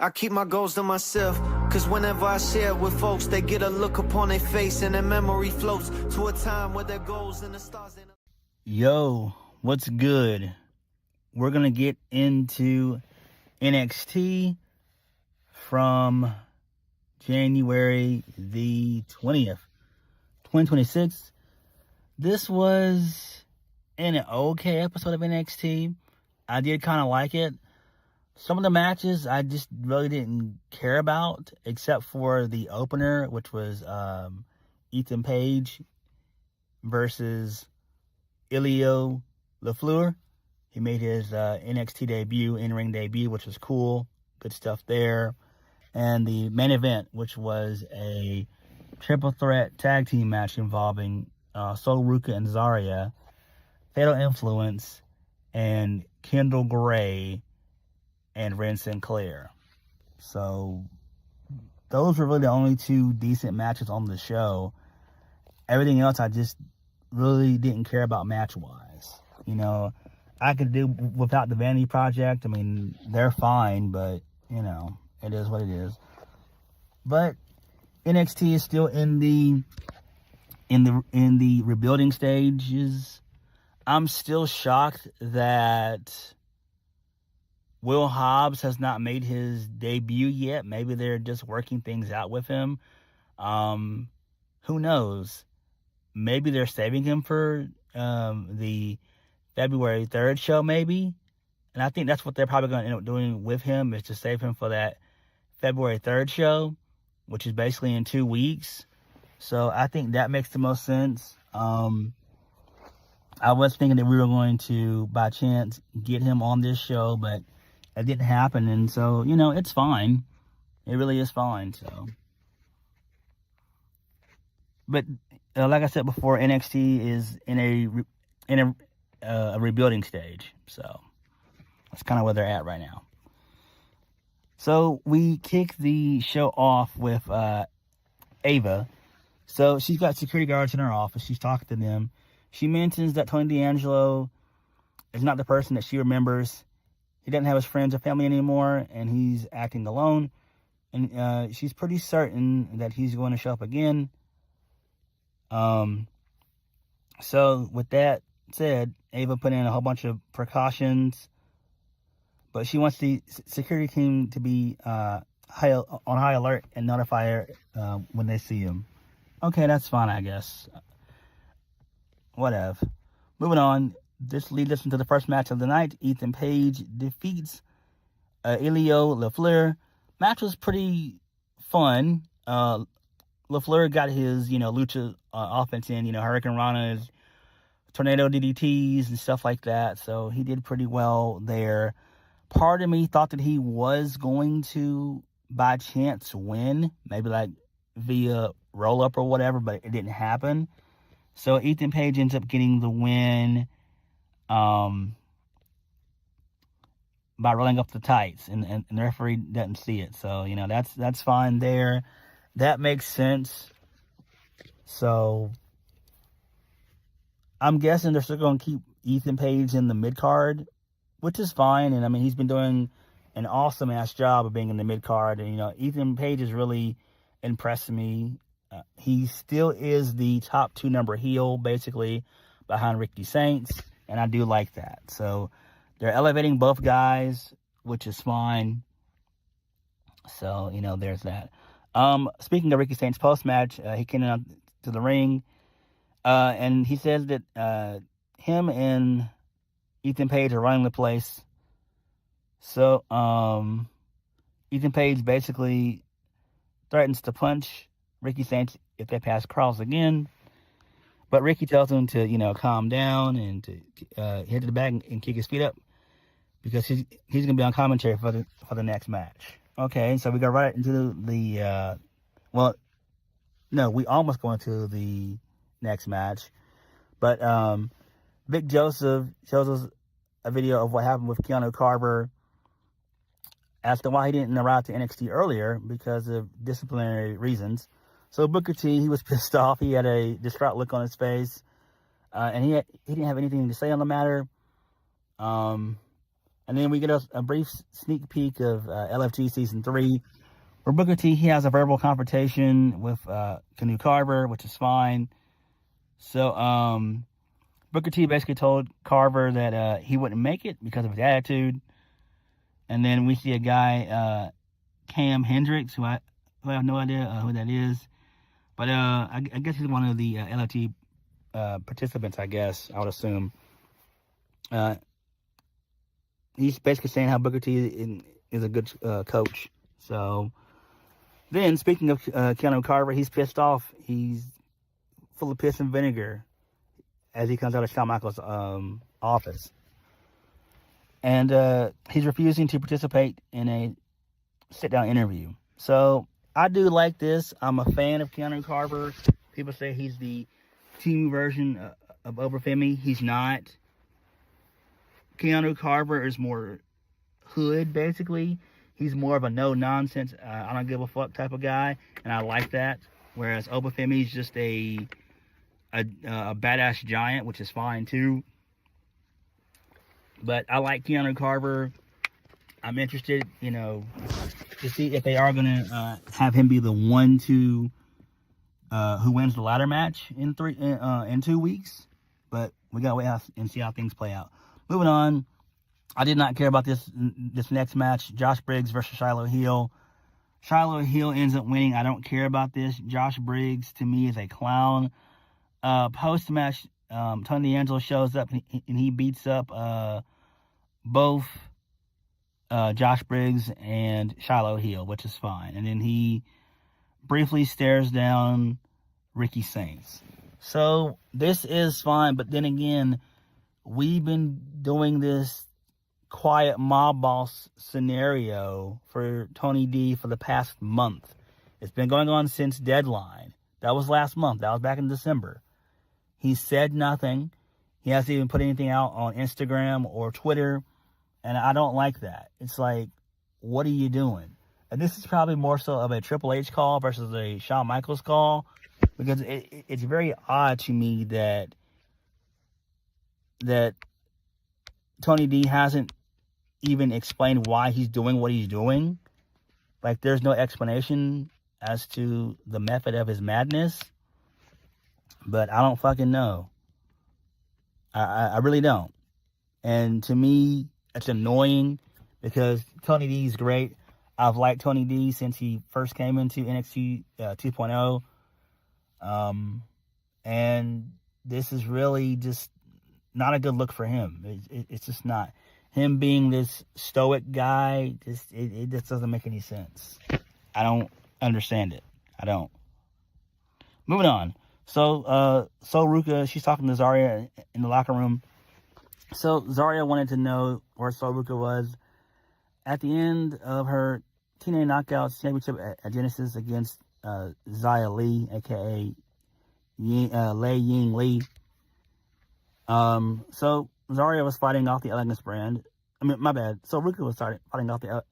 I keep my goals to myself, cause whenever I share it with folks, they get a look upon their face and their memory floats to a time where their goals and the stars. Yo, what's good? We're gonna get into NXT from January the 20th, 2026. This was an okay episode of NXT. I did kind of like it. Some of the matches I just really didn't care about, except for the opener, which was Ethan Page versus Ilio LaFleur. He made his NXT debut, in-ring debut, which was cool. Good stuff there. And the main event, which was a triple threat tag team match involving Ruca and Zaria, Fatal Influence, and Kendall Gray and Ren Sinclair. So those were really the only two decent matches on the show. Everything else I just really didn't care about match-wise. You know, I could do without the Vanity Project. I mean, they're fine, but, you know, it is what it is. But NXT is still in the rebuilding stages. I'm still shocked that Will Hobbs has not made his debut yet. Maybe they're just working things out with him. Who knows? Maybe they're saving him for the February 3rd show, maybe. And I think that's what they're probably going to end up doing with him, is to save him for that February 3rd show, which is basically in 2 weeks. So I think that makes the most sense. I was thinking that we were going to, by chance, get him on this show, but it didn't happen. And so, you know, it's fine. It really is fine. So, but like I said before, NXT is in a rebuilding stage. So that's kind of where they're at right now. So we kick the show off with Ava. So she's got security guards in her office. She's talking to them. She mentions that Tony D'Angelo is not the person that she remembers. He doesn't have his friends or family anymore, and he's acting alone. And she's pretty certain that he's going to show up again. So with that said, Ava put in a whole bunch of precautions, but she wants the security team to be on high alert and notify her when they see him. Okay, that's fine, I guess. Whatever. Moving on. This leads us into the first match of the night. Ethan Page defeats Ilio LaFleur. Match was pretty fun. LaFleur got his, lucha offense in, Hurricane Rana's, tornado DDTs and stuff like that. So he did pretty well there. Part of me thought that he was going to, by chance, win. Maybe like via roll-up or whatever, but it didn't happen. So Ethan Page ends up getting the win by rolling up the tights, and the referee doesn't see it. So, that's fine there. That makes sense. So I'm guessing they're still going to keep Ethan Page in the mid-card, which is fine. And, I mean, he's been doing an awesome-ass job of being in the mid-card. And, Ethan Page has really impressed me. He still is the top 2 number heel, basically, behind Ricky Saints, and I do like that. So they're elevating both guys, which is fine. So, there's that. Speaking of Ricky Saints post-match, he came out to the ring, and he says that him and Ethan Page are running the place. So Ethan Page basically threatens to punch Ricky Saints if they pass Cross again. But Ricky tells him to, calm down and to head to the back and kick his feet up, because he's going to be on commentary for the next match. Okay, so we go right into the, we almost go into the next match. But Vic Joseph shows us a video of what happened with Keanu Carver as to why he didn't arrive to NXT earlier, because of disciplinary reasons. So Booker T, he was pissed off. He had a distraught look on his face, and he didn't have anything to say on the matter. And then we get a brief sneak peek of LFG Season 3, where Booker T, he has a verbal confrontation with Keanu Carver, which is fine. So, Booker T basically told Carver that he wouldn't make it because of his attitude. And then we see a guy, Cam Hendricks, who I have no idea who that is. But I guess he's one of the LFT participants, I guess, I would assume. He's basically saying how Booker T is a good coach. So, then, speaking of Keanu Carver, he's pissed off. He's full of piss and vinegar as he comes out of Shawn Michaels' office. And he's refusing to participate in a sit-down interview. So, I do like this. I'm a fan of Keanu Carver. People say he's the team version of Obafemi. He's not. Keanu Carver is more hood, basically. He's more of a no-nonsense, I don't give a fuck type of guy, and I like that. Whereas Obafemi is just a badass giant, which is fine, too. But I like Keanu Carver. I'm interested, to see if they are going to have him be the one who wins the ladder match in 2 weeks. But we got to wait and see how things play out. Moving on, I did not care about this next match. Josh Briggs versus Shiloh Hill. Shiloh Hill ends up winning. I don't care about this. Josh Briggs, to me, is a clown. Post-match, Tony D'Angelo shows up and he beats up both Josh Briggs and Shiloh Hill, which is fine. And then he briefly stares down Ricky Saints. So this is fine, but then again, we've been doing this quiet mob boss scenario for Tony D for the past month. It's been going on since Deadline. That was last month. That was back in December. He said nothing. He hasn't even put anything out on Instagram or Twitter. And I don't like that. It's like, what are you doing? And this is probably more so of a Triple H call versus a Shawn Michaels call. Because it's very odd to me that Tony D hasn't even explained why he's doing what he's doing. Like, there's no explanation as to the method of his madness. But I don't fucking know. I really don't. And to me, it's annoying because Tony D is great. I've liked Tony D since he first came into NXT 2.0. And this is really just not a good look for him. It's just not. Him being this stoic guy, it just doesn't make any sense. I don't understand it. I don't. Moving on. So Ruca, she's talking to Zaria in the locker room. So Zaria wanted to know where Ruca was at the end of her TNA Knockout Championship at Genesis against Xia Li, a.k.a. Lei Ying Li. So Zaria was fighting off the Elegance brand. I mean, my bad. So Ruca was fighting off the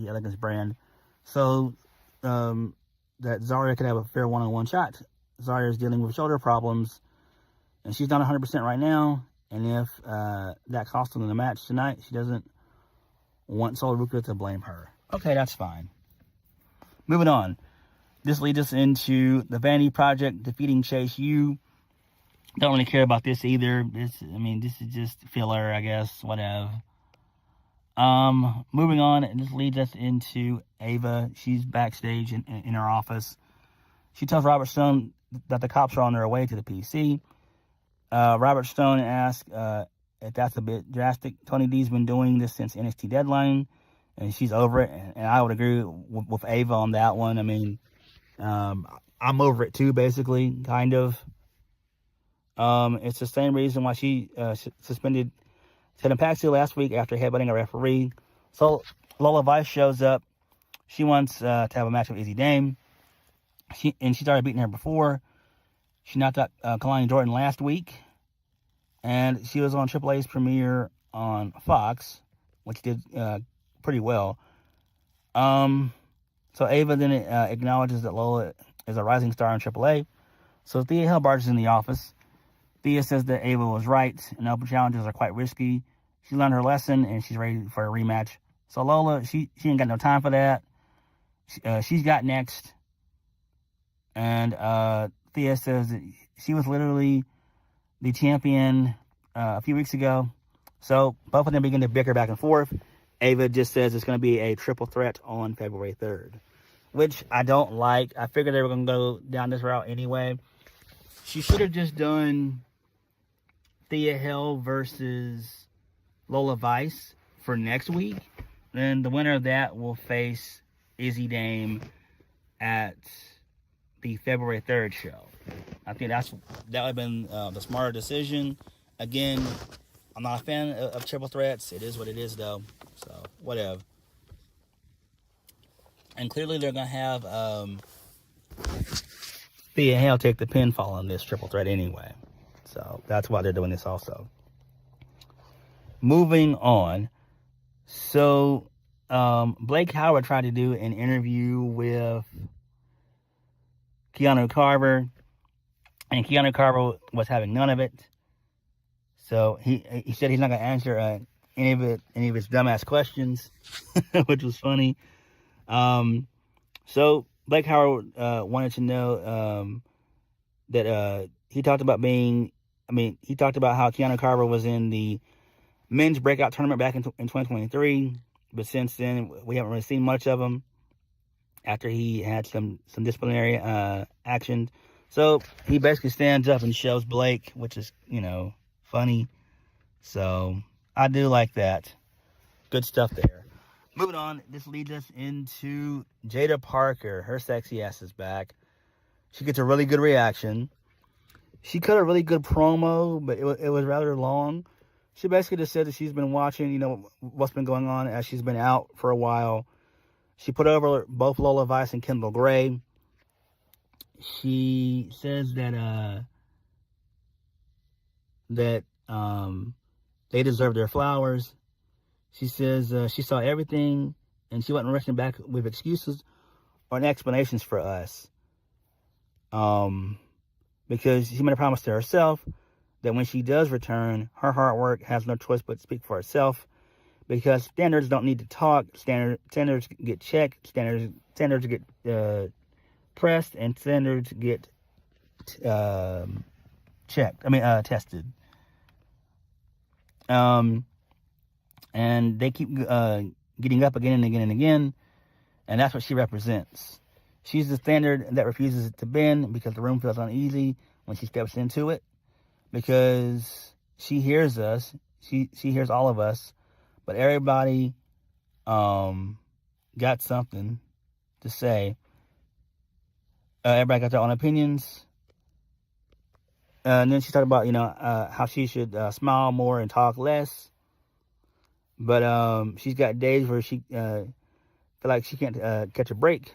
Elegance brand. So that Zaria could have a fair one-on-one shot. Zaria is dealing with shoulder problems, and she's not 100% right now. And if that cost her in the match tonight, she doesn't want Ruca to blame her. Okay, that's fine. Moving on. This leads us into the Vanity Project defeating Chase U. Don't really care about this either. This is just filler, I guess. Whatever. Moving on, this leads us into Ava. She's backstage in her office. She tells Robert Stone that the cops are on their way to the PC. Robert Stone asks if that's a bit drastic. Tony D's been doing this since NXT Deadline, and she's over it. And I would agree with Ava on that one. I mean, I'm over it too, basically, kind of. It's the same reason why she suspended Ted Paxi last week after headbutting a referee. So Lola Vice shows up. She wants to have a match with Izzy Dame. She started beating her before. She knocked out Kalani Jordan last week. And she was on Triple A's premiere on Fox, which did pretty well. So Ava then acknowledges that Lola is a rising star in Triple A. So Thea Hill barges in the office. Thea says that Ava was right, and open challenges are quite risky. She learned her lesson, and she's ready for a rematch. So Lola, she ain't got no time for that. She's got next. And Thea says that she was literally the champion a few weeks ago. So both of them begin to bicker back and forth. Ava just says it's going to be a triple threat on February 3rd, which I don't like. I figured they were going to go down this route anyway. She should have just done Thea Hill versus Lola Vice for next week. Then the winner of that will face Izzy Dame at the February 3rd show. I think that would have been the smarter decision. Again, I'm not a fan of triple threats. It is what it is, though. So, whatever. And clearly they're going to have Thea Hill take the pinfall on this triple threat anyway. So, that's why they're doing this also. Moving on. So, Blake Howard tried to do an interview with Keanu Carver, and Keanu Carver was having none of it. So he said he's not going to answer any of his dumbass questions, which was funny. So Blake Howard wanted to know that he talked about he talked about how Keanu Carver was in the men's breakout tournament back in 2023, but since then we haven't really seen much of him after he had some disciplinary action. So he basically stands up and shows Blake, which is, funny. So I do like that. Good stuff there. Moving on, this leads us into Jada Parker. Her sexy ass is back. She gets a really good reaction. She cut a really good promo, but it was rather long. She basically just said that she's been watching, what's been going on as she's been out for a while. She put over both Lola Vice and Kendall Gray. She says that they deserve their flowers. She says she saw everything, and she wasn't rushing back with excuses or explanations for us. Because she made a promise to herself that when she does return, her hard work has no choice but to speak for itself. Because standards don't need to talk. Standards get checked. Standards get pressed, and standards get tested. And they keep getting up again and again and again, and that's what she represents. She's the standard that refuses to bend because the room feels uneasy when she steps into it, because she hears us. She hears all of us, but everybody got something to say. Everybody got their own opinions. And then she talked about, how she should smile more and talk less. But she's got days where she feel like she can't catch a break.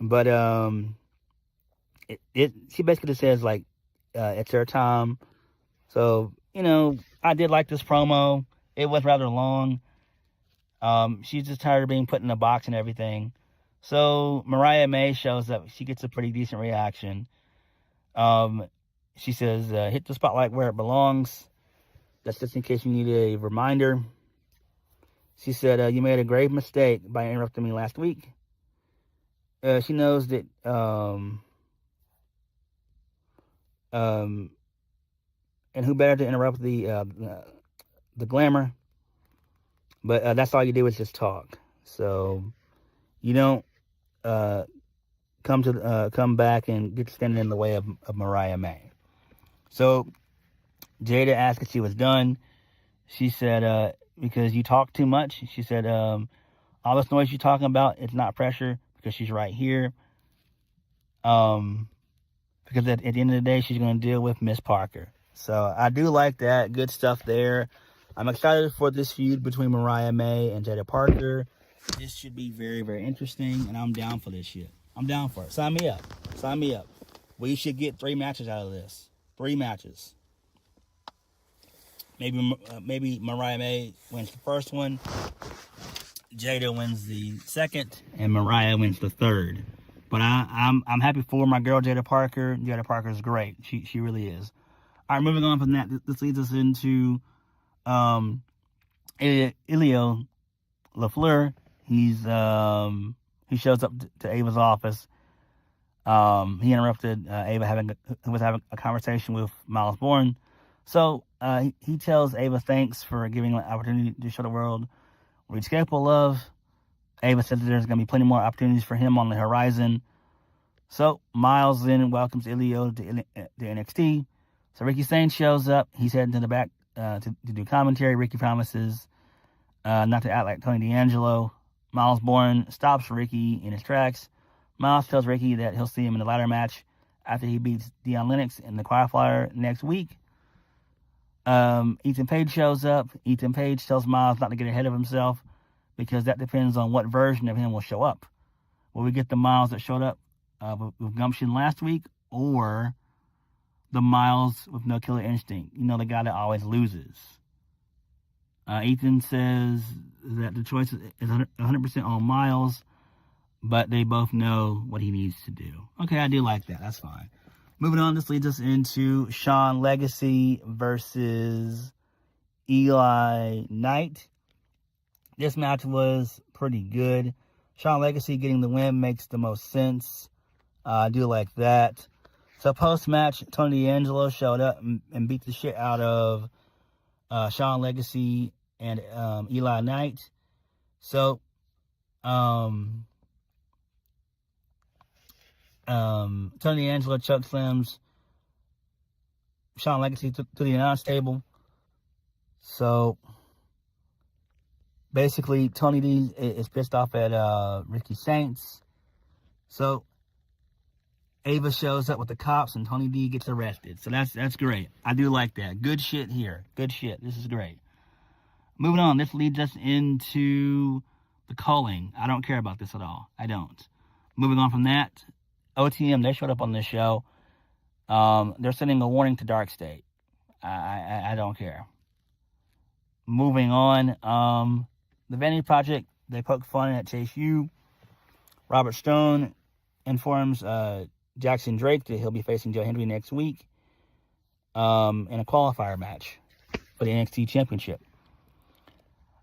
But she basically says, like, it's her time. So, I did like this promo. It was rather long. She's just tired of being put in a box and everything. So Mariah May shows up. She gets a pretty decent reaction. She says, hit the spotlight where it belongs. That's just in case you need a reminder. She said, you made a grave mistake by interrupting me last week. She knows that and who better to interrupt the glamour? But that's all you do is just talk. So you don't come back and get standing in the way of Mariah May. So Jada asked if she was done. She said, because you talk too much. She said, all this noise you're talking about, it's not pressure, because she's right here. Because at the end of the day, she's going to deal with Miss Parker. So I do like that. Good stuff there. I'm excited for this feud between Mariah May and Jada Parker. This should be very, very interesting, and I'm down for this shit. I'm down for it. Sign me up. Sign me up. We should get 3 matches out of this. 3 matches. Maybe Mariah May wins the first one, Jada wins the second, and Mariah wins the third. But I'm happy for my girl Jada Parker. Jada Parker is great. She really is. All right, moving on from that, this leads us into Ilio LaFleur, he shows up to Ava's office. He interrupted Ava who was having a conversation with Miles Bourne. So he tells Ava thanks for giving an opportunity to show the world what he's capable of. Ava says that there's going to be plenty more opportunities for him on the horizon. So Miles then welcomes Ilio to NXT. So Ricky Sainz shows up. He's heading to the back to do commentary. Ricky promises not to act like Tony D'Angelo. Miles Bourne stops Ricky in his tracks. Miles tells Ricky that he'll see him in the ladder match after he beats Deion Lennox in the qualifier next week. Ethan Page shows up. Ethan Page tells Miles not to get ahead of himself because that depends on what version of him will show up. Will we get the Miles that showed up with gumption last week, or the Miles with no killer instinct? You know, the guy that always loses. Ethan says that the choice is 100% on Miles, but they both know what he needs to do. Okay, I do like that. That's fine. Moving on, this leads us into Shawn Legacy versus Eli Knight. This match was pretty good. Shawn Legacy getting the win makes the most sense. I do like that. So post-match, Tony D'Angelo showed up and beat the shit out of Shawn Legacy and Eli Knight. So, Tony D'Angelo chokeslams Shawn Legacy to the announce table. So basically, Tony D is pissed off at Ricky Sainz. So Ava shows up with the cops and Tony D gets arrested. So that's great. I do like that. Good shit here. Good shit. This is great. Moving on, this leads us into the culling. I don't care about this at all. I don't. Moving on from that, OTM, they showed up on this show. They're sending a warning to Dark State. I don't care. Moving on, the Vanity Project, they poke fun at Chase U. Robert Stone informs Jackson Drake that he'll be facing Joe Hendry next week in a qualifier match for the NXT Championship.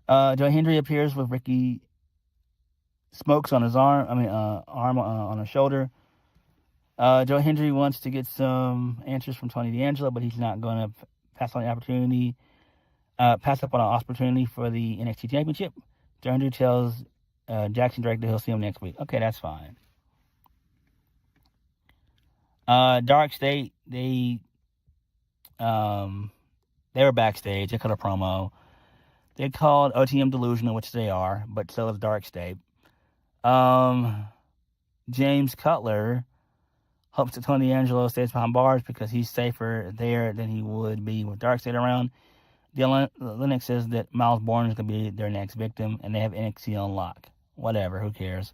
Joe Hendry appears with Ricky Smokes on his arm on his shoulder. Joe Hendry wants to get some answers from Tony D'Angelo, but he's not going to pass up on an opportunity for the NXT Championship. Joe Hendry tells Jackson Drake that he'll see him next week. Okay, that's fine. Dark State, they were backstage. They cut a promo. They called OTM delusional, which they are, but so is Dark State. James Cutler hopes that Tony D'Angelo stays behind bars because he's safer there than he would be with Dark State around. Lennox says that Miles Bourne is going to be their next victim, and they have NXT on lock. Whatever, who cares?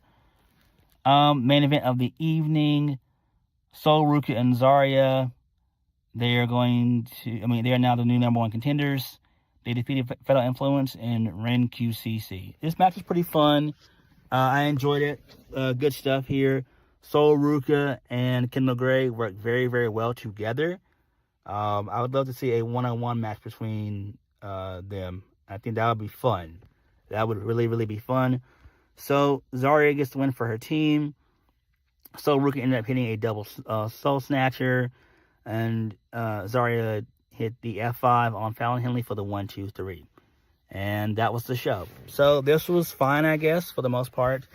Main event of the evening, Ruca and Zaria. They are now the new number one contenders. They defeated Fatal Influence and Ren QCC. This match was pretty fun. I enjoyed it. Good stuff here. Ruca and Kendall Gray work very, very well together. I would love to see a one-on-one match between them. I think that would be fun. That would really, really be fun. So Zaria gets the win for her team. Ruca ended up hitting a double soul snatcher, and Zaria hit the F5 on Fallon Henley for the 1, 2, 3. And that was the show. So this was fine, I guess, for the most part.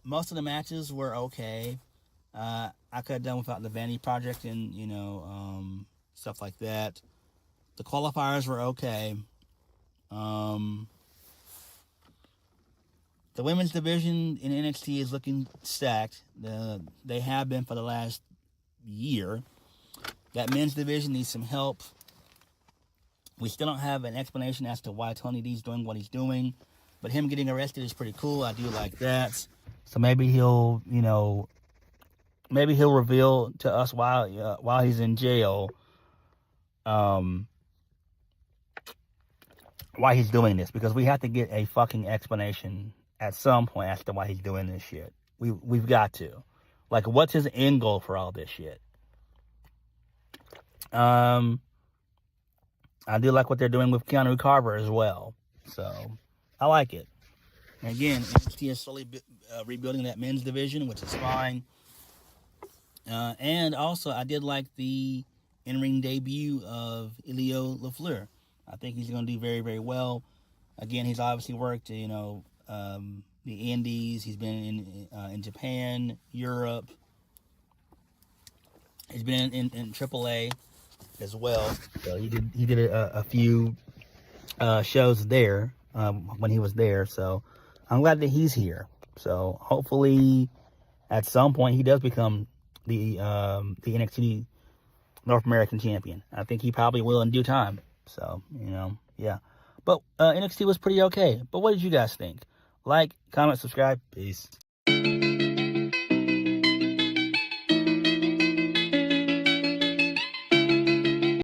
Most of the matches were okay. I could have done without the Vanity Project and, stuff like that. The qualifiers were okay. The women's division in NXT is looking stacked. They have been for the last year. That men's division needs some help. We still don't have an explanation as to why Tony D's doing what he's doing. But him getting arrested is pretty cool. I do like that. So maybe he'll reveal to us while he's in jail why he's doing this, because we have to get a fucking explanation at some point as to why he's doing this shit. We've got to. Like, what's his end goal for all this shit? I do like what they're doing with Keanu Carver as well. So, I like it. And again, NXT is slowly rebuilding that men's division, which is fine. And also, I did like the in-ring debut of Elio LaFleur. I think he's going to do very, very well. Again, he's obviously worked, the Indies. He's been in Japan, Europe. He's been in AAA as well. So he did a few shows there when he was there. So I'm glad that he's here. So hopefully, at some point, he does become the NXT North American champion. I think he probably will in due time. So yeah. But NXT was pretty okay. But what did you guys think? Like, comment, subscribe. Peace.